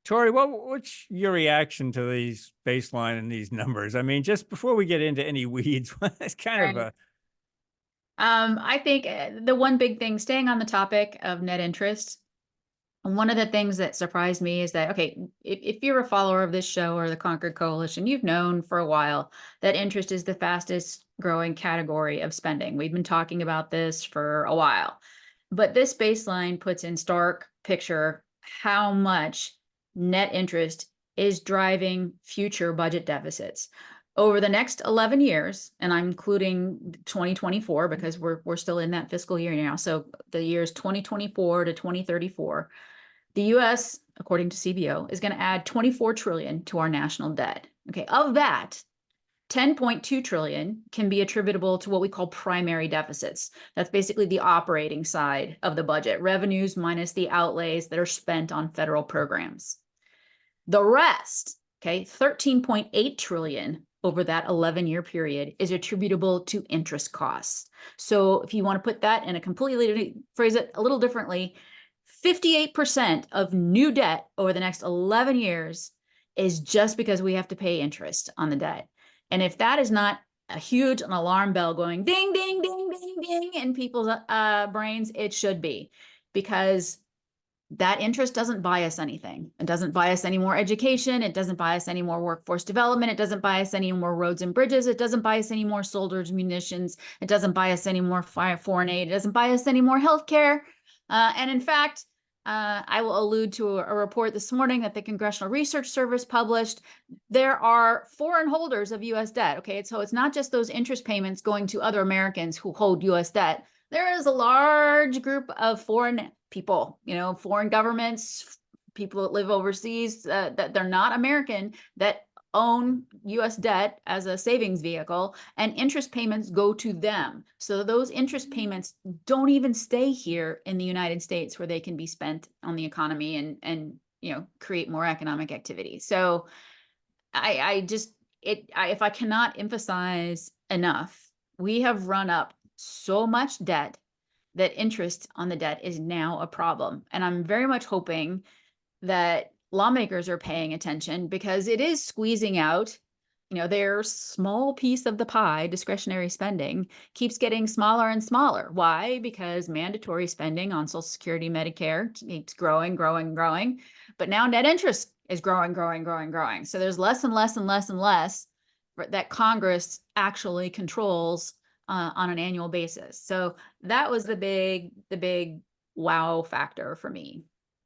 Tori, what's your reaction to these baseline and these numbers? I mean, just before we get into any weeds, it's kind of Right. a I think the one big thing, staying on the topic of net interest, one of the things that surprised me is that, okay, if you're a follower of this show or the Concord Coalition, you've known for a while that interest is the fastest growing category of spending. We've been talking about this for a while. But this baseline puts in stark picture how much net interest is driving future budget deficits. Over the next 11 years, and I'm including 2024 because we're still in that fiscal year now. So the years 2024 to 2034, the US, according to CBO, is going to add 24 trillion to our national debt. Okay, of that, 10.2 trillion can be attributable to what we call primary deficits. That's basically the operating side of the budget, revenues minus the outlays that are spent on federal programs. The rest, okay, 13.8 trillion over that 11-year period is attributable to interest costs. So if you want to put that in a completely, phrase it a little differently, 58% of new debt over the next 11 years is just because we have to pay interest on the debt. And if that is not a huge an alarm bell going ding, ding, ding, ding, ding in people's brains, it should be, because that interest doesn't buy us anything. It doesn't buy us any more education. It doesn't buy us any more workforce development. It doesn't buy us any more roads and bridges. It doesn't buy us any more soldiers, munitions. It doesn't buy us any more foreign aid. It doesn't buy us any more healthcare. And in fact, I will allude to a report this morning that the Congressional Research Service published. There are foreign holders of U.S. debt. Okay, so it's not just those interest payments going to other Americans who hold U.S. debt. There is a large group of foreign people, foreign governments, people that live overseas, that they're not American, that own U.S. debt as a savings vehicle, and interest payments go to them. So those interest payments don't even stay here in the United States, where they can be spent on the economy and create more economic activity. So if I cannot emphasize enough, we have run up so much debt that interest on the debt is now a problem. And I'm very much hoping that lawmakers are paying attention, because it is squeezing out, their small piece of the pie. Discretionary spending keeps getting smaller and smaller. Why? Because mandatory spending on Social Security, Medicare keeps growing, growing, growing. But now net interest is growing, growing, growing, growing. So there's less and less and less and less that Congress actually controls on an annual basis. So that was the big wow factor for me.